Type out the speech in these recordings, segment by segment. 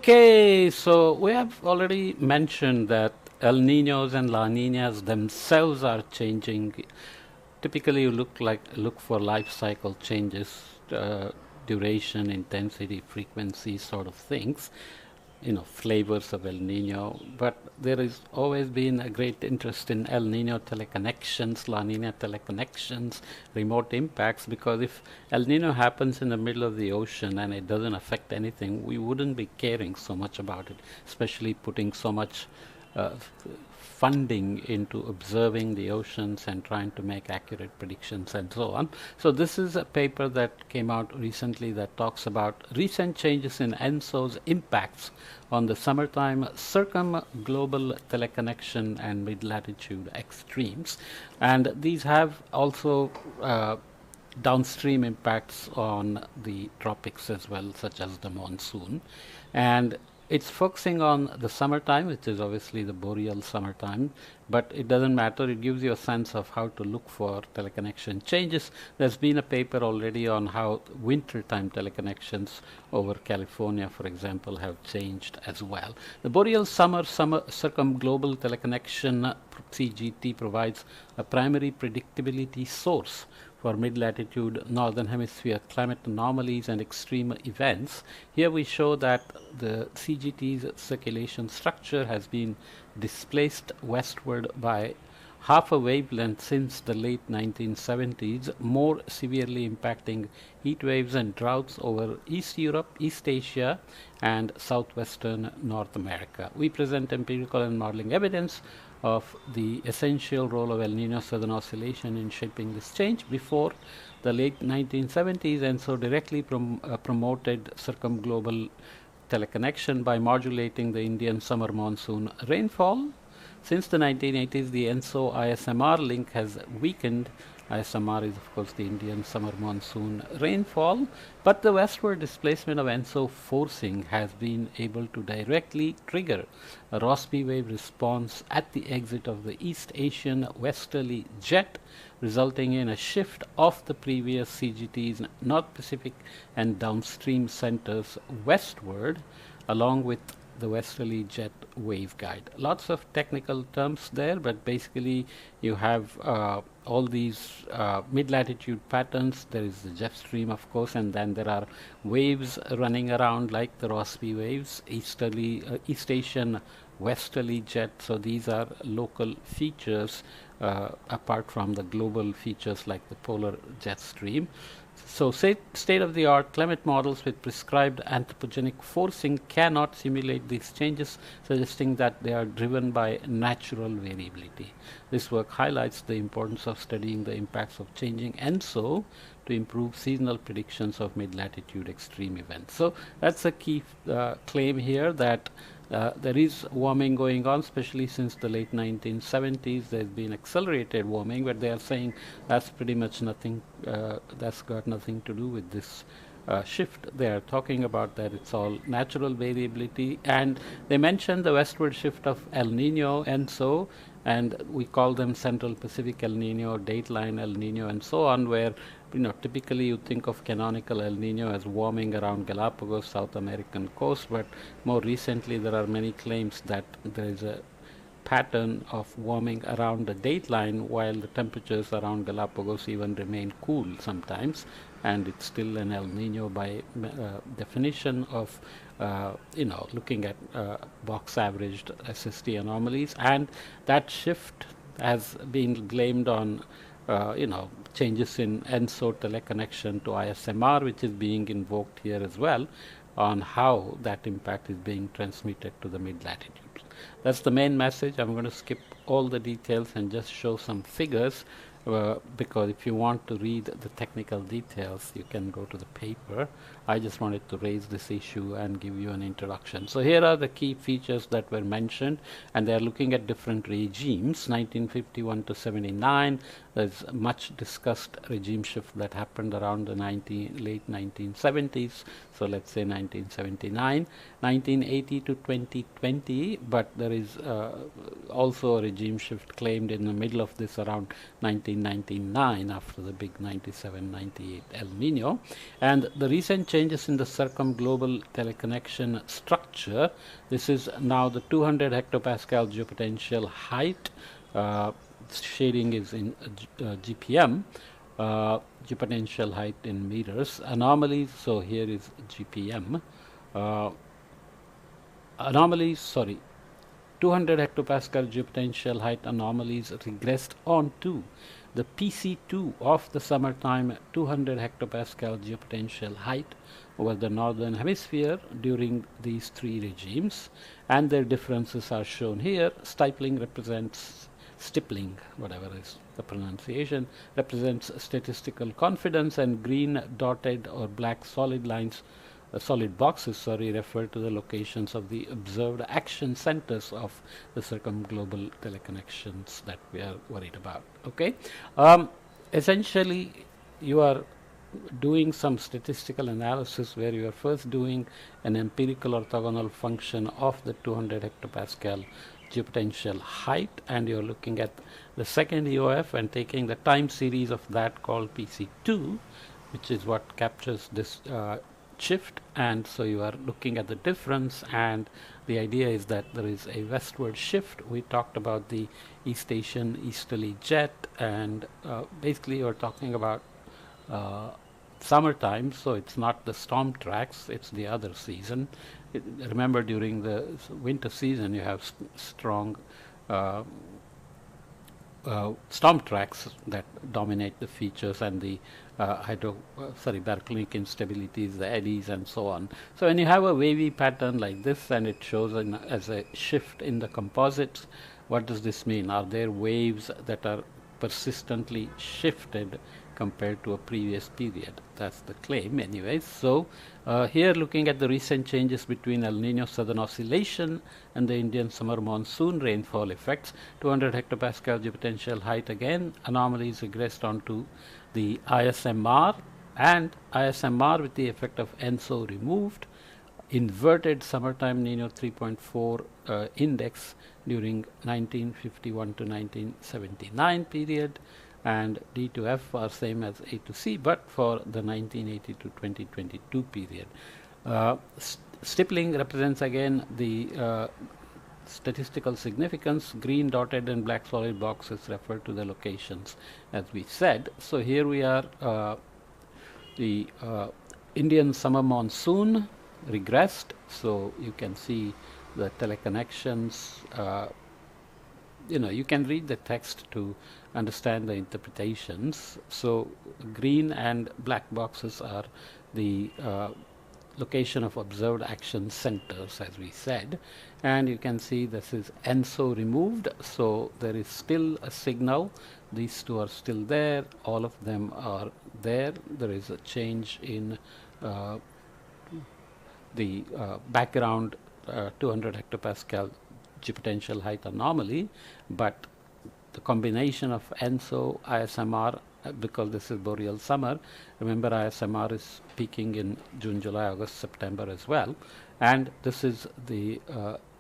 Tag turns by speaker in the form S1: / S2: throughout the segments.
S1: Okay, so we have already mentioned that El Niños and La Niñas themselves are changing. Typically, you look for life cycle changes, duration, intensity, frequency, sort of things. Flavors of El Nino, but there has always been a great interest in El Nino teleconnections, La Nina teleconnections, remote impacts, because if El Nino happens in the middle of the ocean and it doesn't affect anything, we wouldn't be caring so much about it, especially putting so much uh, funding into observing the oceans and trying to make accurate predictions and so on. So this is a paper that came out recently that talks about recent changes in ENSO's impacts on the summertime circumglobal teleconnection and mid-latitude extremes. And these have also downstream impacts on the tropics as well, such as the monsoon. And it's focusing on the summertime, which is obviously the boreal summertime, but it doesn't matter. It gives you a sense of how to look for teleconnection changes. There's been a paper already on how wintertime teleconnections over California, for example, have changed as well. The boreal summer circumglobal teleconnection CGT provides a primary predictability source for mid-latitude northern hemisphere climate anomalies and extreme events. Here we show that the CGT's circulation structure has been displaced westward by half a wavelength since the late 1970s, more severely impacting heat waves and droughts over East Europe, East Asia, and southwestern North America. We present empirical and modeling evidence of the essential role of El Nino Southern Oscillation in shaping this change before the late 1970s, and so directly promoted circumglobal teleconnection by modulating the Indian summer monsoon rainfall. Since the 1980s, the ENSO ISMR link has weakened. ISMR is, of course, the Indian summer monsoon rainfall, but the westward displacement of ENSO forcing has been able to directly trigger a Rossby wave response at the exit of the East Asian westerly jet, resulting in a shift of the previous CGT's North Pacific and downstream centers westward, along with the westerly jet waveguide. Lots of technical terms there, but basically you have all these mid-latitude patterns. There is the jet stream, of course, and then there are waves running around like the Rossby waves, East Asian westerly jet. So these are local features apart from the global features like the polar jet stream. So state-of-the-art climate models with prescribed anthropogenic forcing cannot simulate these changes, suggesting that they are driven by natural variability. This work highlights the importance of studying the impacts of changing ENSO to improve seasonal predictions of mid-latitude extreme events. So that's a key claim here, that there is warming going on, especially since the late 1970s. There's been accelerated warming, but they are saying that's pretty much nothing, that's got nothing to do with this shift. They are talking about that it's all natural variability, and they mentioned the westward shift of El Nino and so, and we call them Central Pacific El Nino, Dateline El Nino, and so on, where typically you think of canonical El Nino as warming around Galapagos, South American coast, but more recently there are many claims that there is a pattern of warming around the dateline while the temperatures around Galapagos even remain cool sometimes, and it's still an El Nino by definition of looking at box averaged SST anomalies. And that shift has been blamed on changes in ENSO teleconnection to ISMR, which is being invoked here as well, on how that impact is being transmitted to the mid-latitudes. That's the main message. I'm going to skip all the details and just show some figures, because if you want to read the technical details, you can go to the paper. I just wanted to raise this issue and give you an introduction. So here are the key features that were mentioned, and they're looking at different regimes, 1951 to 79. There's much discussed regime shift that happened around the late 1970s, so let's say 1979, 1980 to 2020, but there is also a regime shift claimed in the middle of this around 1999 after the big 97-98 El Nino. And the recent changes in the circumglobal teleconnection structure. This is now the 200 hectopascal geopotential height. Shading is in GPM, geopotential height in meters. Anomalies, so here is GPM. Anomalies, sorry, 200 hectopascal geopotential height anomalies regressed onto the PC2 of the summertime 200 hectopascal geopotential height over the northern hemisphere during these three regimes, and their differences are shown here. Stippling, whatever is the pronunciation, represents statistical confidence, and green dotted or black solid lines, solid boxes, refer to the locations of the observed action centers of the circumglobal teleconnections that we are worried about. Okay, essentially, you are doing some statistical analysis where you are first doing an empirical orthogonal function of the 200 hectopascal geopotential height, and you're looking at the second EOF and taking the time series of that called PC2, which is what captures this shift, and so you are looking at the difference, and the idea is that there is a westward shift. We talked about the East Asian easterly jet, and basically you're talking about summertime, so it's not the storm tracks, it's the other season. Remember, during the winter season you have strong storm tracks that dominate the features, and the baroclinic instabilities, the eddies, and so on. So when you have a wavy pattern like this and it shows as a shift in the composites, what does this mean? Are there waves that are persistently shifted compared to a previous period? That's the claim anyways. So here, looking at the recent changes between El Nino southern oscillation and the Indian summer monsoon rainfall effects, 200 hectopascal geopotential height again, anomalies regressed onto the ISMR, and ISMR with the effect of ENSO removed, inverted summertime Nino 3.4 index during 1951 to 1979 period, and D to F are same as A to C, but for the 1980 to 2022 period. Stippling represents again the statistical significance. Green dotted and black solid boxes refer to the locations, as we said. So here we are, the Indian summer monsoon regressed, so you can see the teleconnections. You can read the text to understand the interpretations. So green and black boxes are the location of observed action centers, as we said, and you can see this is ENSO removed, so there is still a signal. These two are still there, all of them are there. There is a change in the background 200 hectopascal geopotential height anomaly, but the combination of ENSO, ISMR, because this is boreal summer, remember ISMR is peaking in June, July, August, September as well, and this is the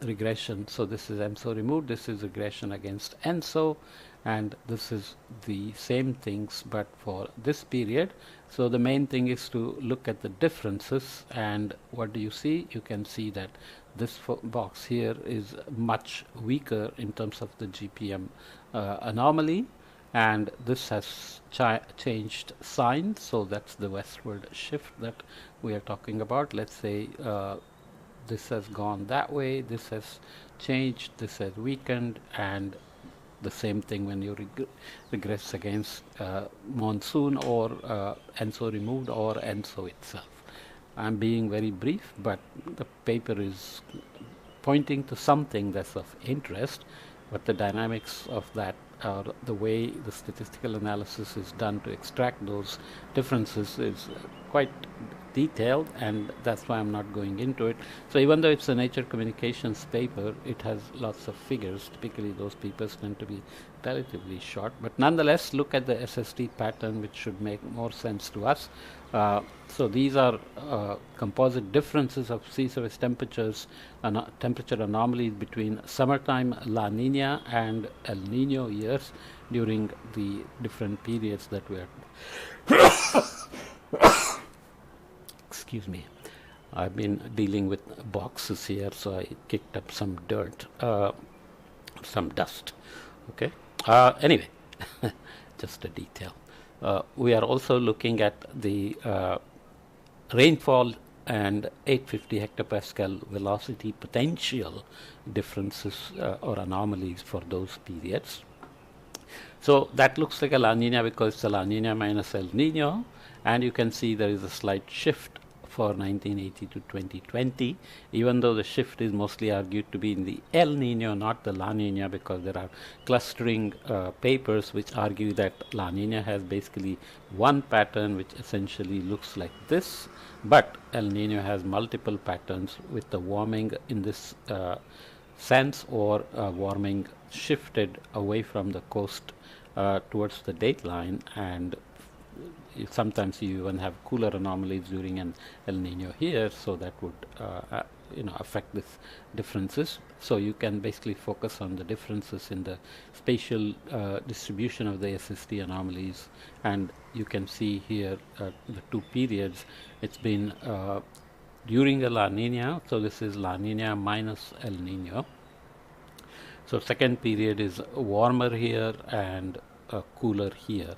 S1: regression. So this is ENSO removed, this is regression against ENSO, and this is the same things but for this period. So the main thing is to look at the differences, and what do you see? You can see that this box here is much weaker in terms of the GPM anomaly, and this has changed sign, so that's the westward shift that we are talking about. Let's say this has gone that way, this has changed, this has weakened, and the same thing when you regress against monsoon or ENSO removed or ENSO itself. I'm being very brief, but the paper is pointing to something that's of interest, but the dynamics of that, or the way the statistical analysis is done to extract those differences, is quite detailed, and that's why I'm not going into it. So even though it's a Nature Communications paper, it has lots of figures. Typically those papers tend to be relatively short, but nonetheless look at the SST pattern, which should make more sense to us. So these are composite differences of sea surface temperatures and temperature anomalies between summertime La Nina and El Nino years during the different periods that we are Excuse me. I've been dealing with boxes here, so I kicked up some dirt, some dust. Okay. Anyway, just a detail. We are also looking at the rainfall and 850 hectopascal velocity potential differences or anomalies for those periods. So that looks like a La Nina because it's a La Nina minus El Nino, and you can see there is a slight shift for 1980 to 2020, even though the shift is mostly argued to be in the El Nino, not the La Nina, because there are clustering papers which argue that La Nina has basically one pattern which essentially looks like this, but El Nino has multiple patterns with the warming in this sense, or warming shifted away from the coast towards the dateline, and sometimes you even have cooler anomalies during an El Nino here, so that would affect these differences. So you can basically focus on the differences in the spatial distribution of the SST anomalies, and you can see here the two periods. It's been during the La Nina, so this is La Nina minus El Nino. So second period is warmer here and cooler here,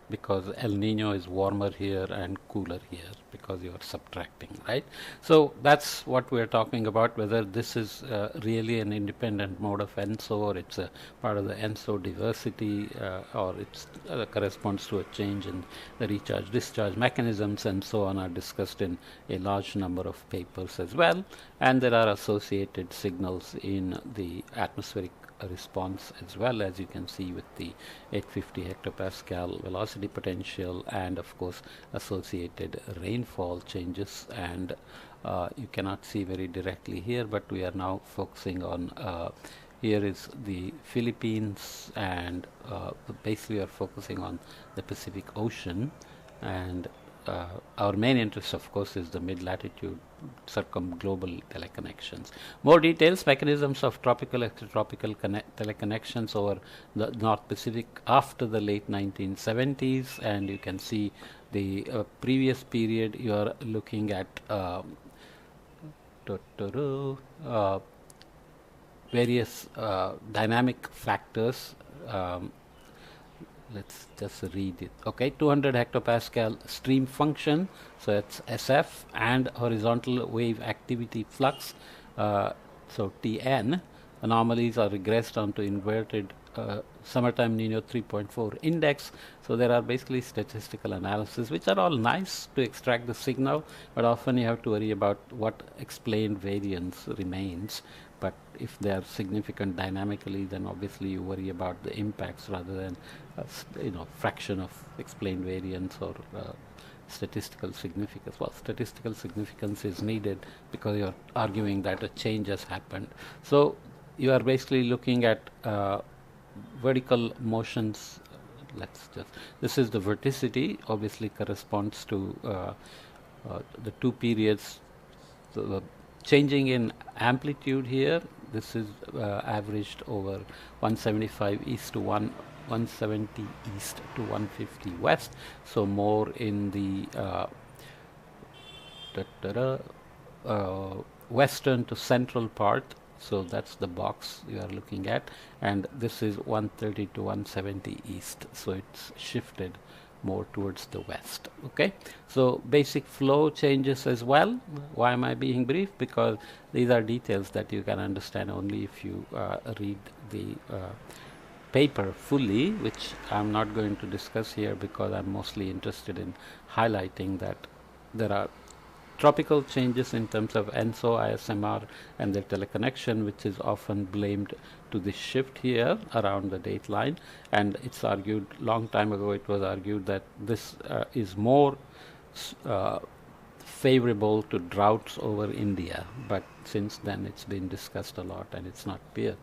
S1: because El Nino is warmer here and cooler here because you are subtracting, right? So that's what we're talking about, whether this is really an independent mode of ENSO, or it's a part of the ENSO diversity, or it corresponds to a change in the recharge-discharge mechanisms, and so on, are discussed in a large number of papers as well. And there are associated signals in the atmospheric response as well, as you can see with the 850 hectopascal velocity potential, and of course associated rainfall changes. And you cannot see very directly here, but we are now focusing on here is the Philippines, and basically we are focusing on the Pacific Ocean, and our main interest, of course, is the mid-latitude circumglobal teleconnections. More details: mechanisms of tropical extratropical teleconnections over the North Pacific after the late 1970s, and you can see the previous period. You are looking at various dynamic factors. Let's just read it. Okay, 200 hectopascal stream function, so it's SF, and horizontal wave activity flux, so TN. Anomalies are regressed onto inverted summertime Nino 3.4 index. So there are basically statistical analysis, which are all nice to extract the signal, but often you have to worry about what explained variance remains. But if they are significant dynamically, then obviously you worry about the impacts rather than fraction of explained variance or statistical significance. Well, statistical significance is needed because you are arguing that a change has happened. So you are basically looking at vertical motions. This is the verticity, obviously corresponds to the two periods. So the changing in amplitude here, this is averaged over 175 east to 170 east to 150 west, so more in the western to central part. So that's the box you are looking at, and this is 130 to 170 east, so it's shifted more towards the west. Okay, so basic flow changes as well. Why am I being brief? Because these are details that you can understand only if you read the paper fully, which I'm not going to discuss here because I'm mostly interested in highlighting that there are tropical changes in terms of ENSO, ISMR, and their teleconnection, which is often blamed to the shift here around the dateline. And it's argued, long time ago it was argued that this is more favorable to droughts over India, but since then it's been discussed a lot, and it's not clear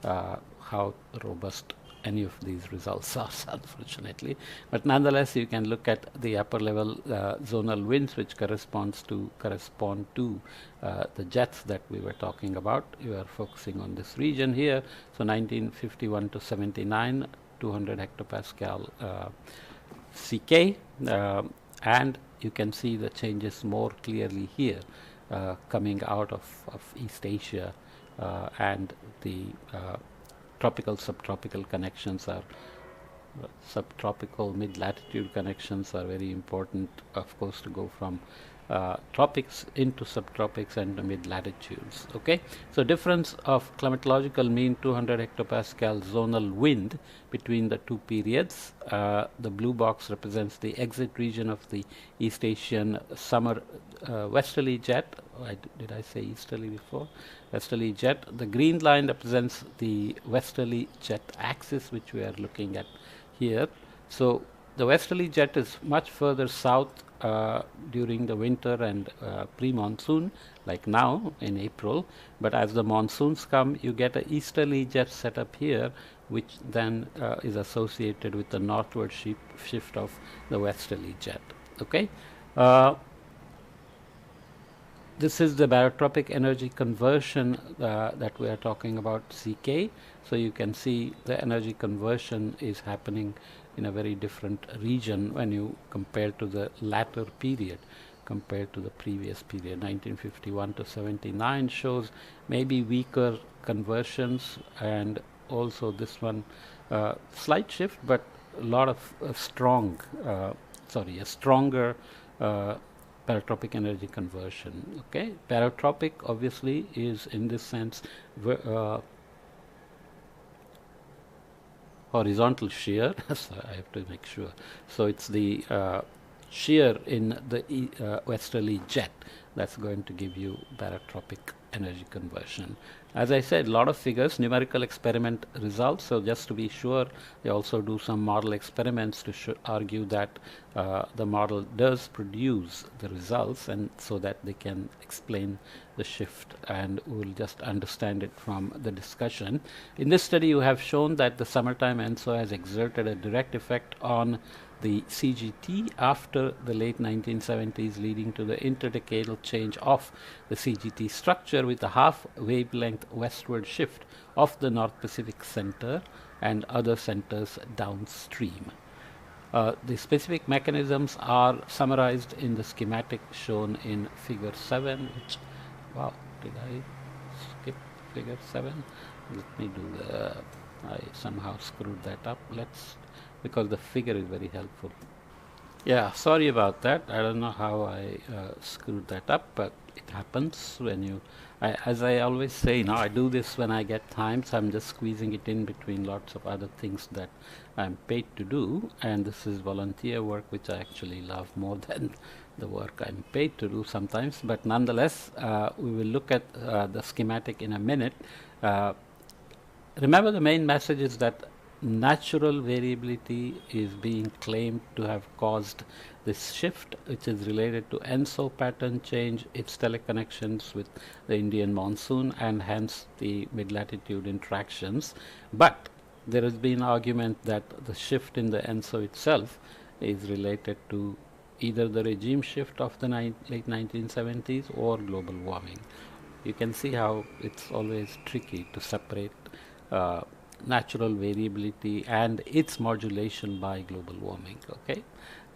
S1: how robust any of these results are, unfortunately. But nonetheless, you can look at the upper level zonal winds, which correspond to the jets that we were talking about. You are focusing on this region here. So 1951 to 79, 200 hectopascal CK. and you can see the changes more clearly here, coming out of East Asia, and the tropical subtropical connections are subtropical mid-latitude connections are very important, of course, to go from tropics into subtropics and the mid-latitudes. Okay, so difference of climatological mean 200 hectopascal zonal wind between the two periods. The blue box represents the exit region of the East Asian summer westerly jet. Did I say easterly before? Westerly jet. The green line represents the westerly jet axis, which we are looking at here. So the westerly jet is much further south during the winter and pre-monsoon, like now in April, but as the monsoons come, you get an easterly jet set up here, which then is associated with the northward shift of the westerly jet. Okay. This is the barotropic energy conversion that we are talking about, CK. So you can see the energy conversion is happening in a very different region when you compare to the latter period compared to the previous period. 1951 to 79 shows maybe weaker conversions, and also this one slight shift, but a lot of a stronger barotropic energy conversion. Okay, barotropic obviously is in this sense horizontal shear. So I have to make sure. So it's the shear in the westerly jet that's going to give you barotropic energy conversion. As I said, a lot of figures, numerical experiment results. So just to be sure, they also do some model experiments to argue that the model does produce the results, and so that they can explain the shift, and we will just understand it from the discussion. In this study, you have shown that the summertime ENSO has exerted a direct effect on the CGT after the late 1970s, leading to the interdecadal change of the CGT structure with a half wavelength westward shift of the North Pacific center and other centers downstream. The specific mechanisms are summarized in the schematic shown in figure 7, which, wow, did I skip figure 7? Let me do I somehow screwed that up. Because the figure is very helpful. Yeah, sorry about that. I don't know how I screwed that up, but it happens when you, as I always say, I do this when I get time, so I'm just squeezing it in between lots of other things that I'm paid to do, and this is volunteer work which I actually love more than the work I'm paid to do sometimes, but nonetheless, we will look at the schematic in a minute. Remember, the main message is that natural variability is being claimed to have caused this shift, which is related to ENSO pattern change, its teleconnections with the Indian monsoon, and hence the mid-latitude interactions. But there has been argument that the shift in the ENSO itself is related to either the regime shift of the late 1970s or global warming. You can see how it's always tricky to separate natural variability and its modulation by global warming. Okay,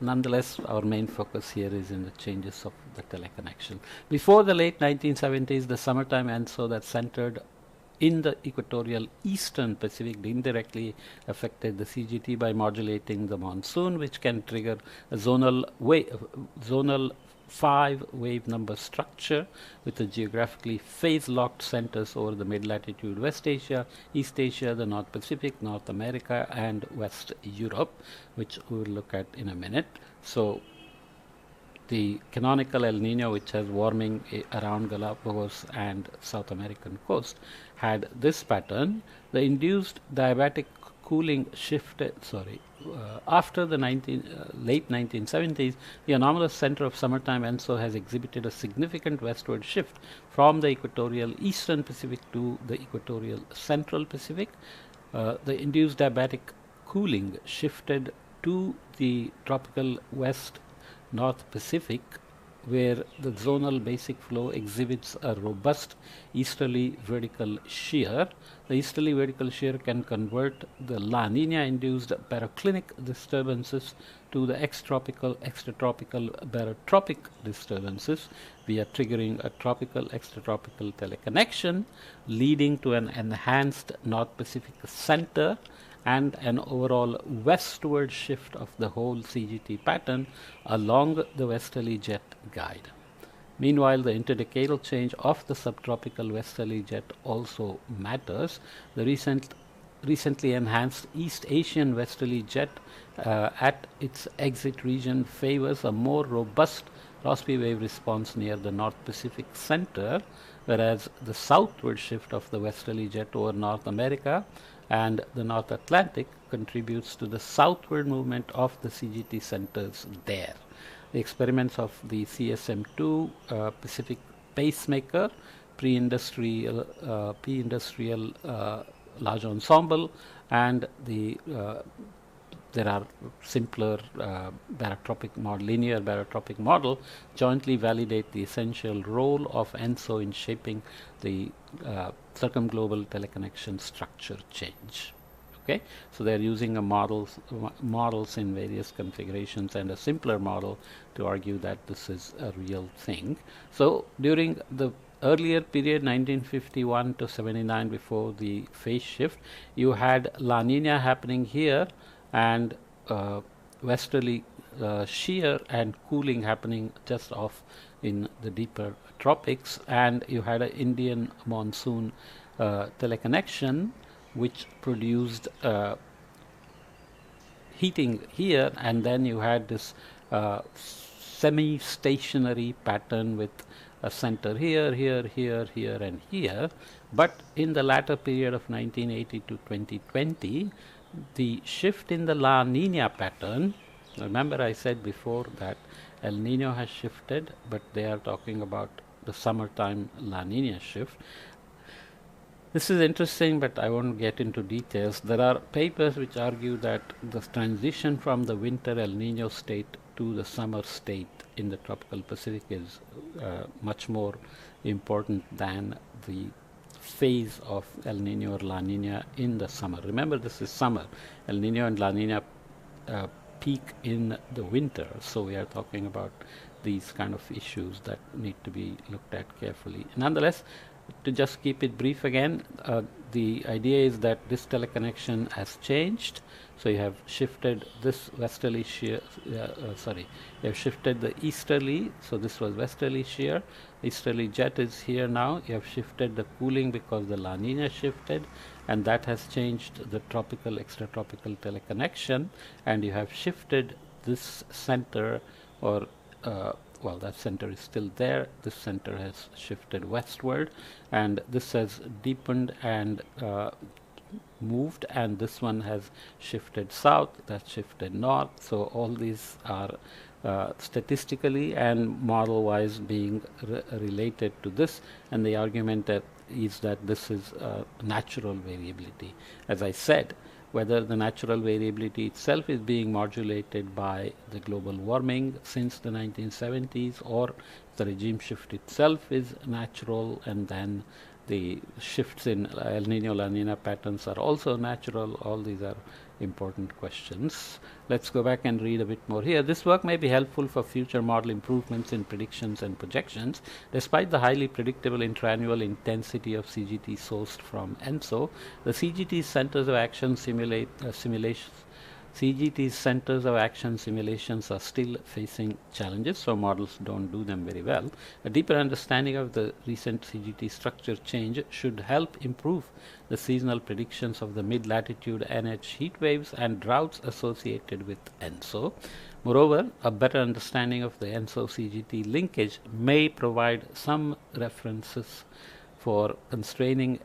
S1: nonetheless, our main focus here is in the changes of the teleconnection. Before the late 1970s, the summertime ENSO that centered in the equatorial eastern Pacific indirectly affected the CGT by modulating the monsoon, which can trigger a zonal 5 wave number structure with the geographically phase-locked centers over the mid-latitude West Asia, East Asia, the North Pacific, North America, and West Europe, which we will look at in a minute. So the canonical El Nino, which has warming around Galapagos and South American coast, had this pattern. The induced diabatic cooling shifted, after the late 1970s, the anomalous center of summertime ENSO has exhibited a significant westward shift from the equatorial eastern Pacific to the equatorial central Pacific. The induced diabatic cooling shifted to the tropical west North Pacific, where the zonal basic flow exhibits a robust easterly vertical shear. The easterly vertical shear can convert the La Nina induced baroclinic disturbances to the extratropical, extratropical, barotropic disturbances via triggering a tropical extratropical teleconnection, leading to an enhanced North Pacific center and an overall westward shift of the whole CGT pattern along the westerly jet guide. Meanwhile, the interdecadal change of the subtropical westerly jet also matters. The recently enhanced East Asian westerly jet at its exit region favors a more robust Rossby wave response near the North Pacific center, whereas the southward shift of the westerly jet over North America and the North Atlantic contributes to the southward movement of the CGT centers there. The experiments of the CSM2 Pacific pacemaker, pre-industrial large ensemble, and the there are simpler linear barotropic model jointly validate the essential role of ENSO in shaping the circumglobal teleconnection structure change. Okay, so they are using a models in various configurations and a simpler model to argue that this is a real thing. So during the earlier period 1951 to 79, before the phase shift, you had La Nina happening here and westerly shear and cooling happening just off in the deeper tropics, and you had an Indian monsoon teleconnection which produced heating here, and then you had this semi-stationary pattern with a center here, here, here, here, and here. But in the latter period of 1980 to 2020, the shift in the La Nina pattern, remember I said before that El Nino has shifted, but they are talking about the summertime La Nina shift. This is interesting, but I won't get into details. There are papers which argue that the transition from the winter El Nino state to the summer state in the tropical Pacific is much more important than the phase of El Nino or La Nina in the summer. Remember, this is summer. El Nino and La Nina peak in the winter, so we are talking about these kind of issues that need to be looked at carefully. Nonetheless, to just keep it brief again, the idea is that this teleconnection has changed. So you have shifted this westerly shear, you have shifted the easterly, so this was westerly shear, easterly jet is here now, you have shifted the cooling because the La Nina shifted, and that has changed the tropical extratropical teleconnection, and you have shifted this center, or well, that center is still there. This center has shifted westward, and this has deepened and moved, and this one has shifted south, that shifted north. So all these are statistically and model wise being related to this, and the argument is that this is natural variability. As I said, whether the natural variability itself is being modulated by the global warming since the 1970s, or the regime shift itself is natural, and then the shifts in El Nino La Nina patterns are also natural. All these are important questions. Let's go back and read a bit more here. This work may be helpful for future model improvements in predictions and projections. Despite the highly predictable intraannual intensity of CGT sourced from ENSO, the CGT centers of action simulations CGT's centers of action simulations are still facing challenges, so models don't do them very well. A deeper understanding of the recent CGT structure change should help improve the seasonal predictions of the mid-latitude NH heat waves and droughts associated with ENSO. Moreover, a better understanding of the ENSO-CGT linkage may provide some references for constraining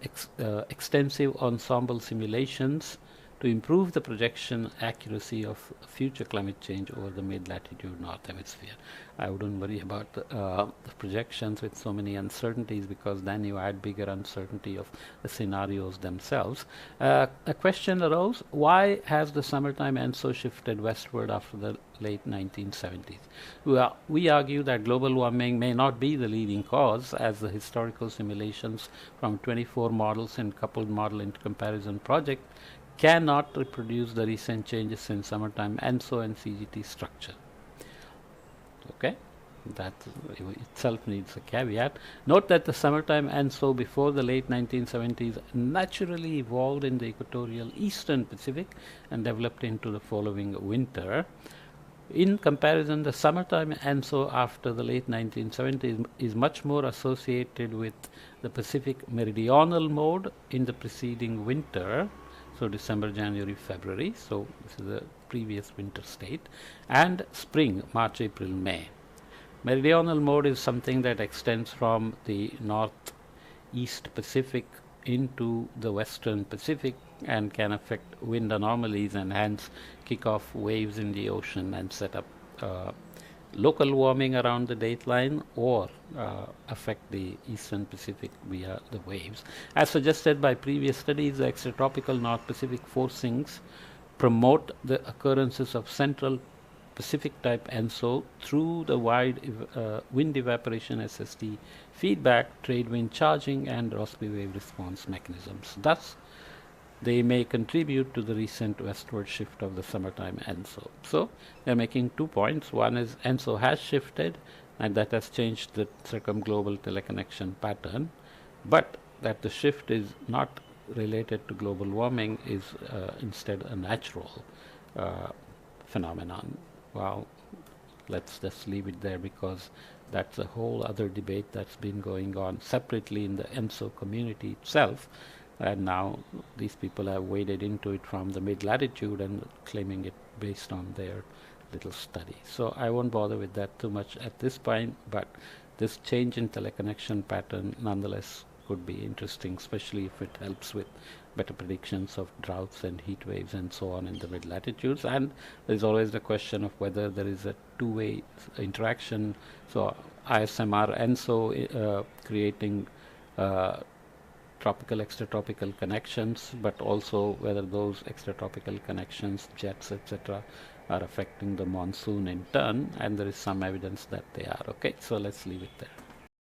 S1: extensive ensemble simulations to improve the projection accuracy of future climate change over the mid-latitude north hemisphere. I wouldn't worry about the projections with so many uncertainties, because then you add bigger uncertainty of the scenarios themselves. A question arose: why has the summertime ENSO shifted westward after the late 1970s? We argue that global warming may not be the leading cause, as the historical simulations from 24 models and coupled model comparison project cannot reproduce the recent changes in summertime ENSO and CGT structure. Okay, that itself needs a caveat. Note that the summertime ENSO before the late 1970s naturally evolved in the equatorial eastern Pacific and developed into the following winter. In comparison, the summertime ENSO after the late 1970s is much more associated with the Pacific meridional mode in the preceding winter, so December, January, February, so this is the previous winter state, and spring, March, April, May. Meridional mode is something that extends from the northeast Pacific into the western Pacific and can affect wind anomalies and hence kick off waves in the ocean and set up local warming around the dateline, or affect the eastern Pacific via the waves. As suggested by previous studies, the extratropical North Pacific forcings promote the occurrences of central Pacific type ENSO through the wide wind evaporation SST feedback, trade wind charging, and Rossby wave response mechanisms. Thus, they may contribute to the recent westward shift of the summertime ENSO. So they're making 2 points. One is ENSO has shifted, and that has changed the circumglobal teleconnection pattern, but that the shift is not related to global warming, is instead a natural phenomenon. Well, let's just leave it there, because that's a whole other debate that's been going on separately in the ENSO community itself. And now these people have waded into it from the mid-latitude and claiming it based on their little study. So I won't bother with that too much at this point, but this change in teleconnection pattern nonetheless could be interesting, especially if it helps with better predictions of droughts and heat waves and so on in the mid-latitudes. And there's always the question of whether there is a two-way interaction. So ISMR ENSO creating tropical, extratropical connections, but also whether those extratropical connections, jets, etc., are affecting the monsoon in turn, and there is some evidence that they are. Okay, so let's leave it there.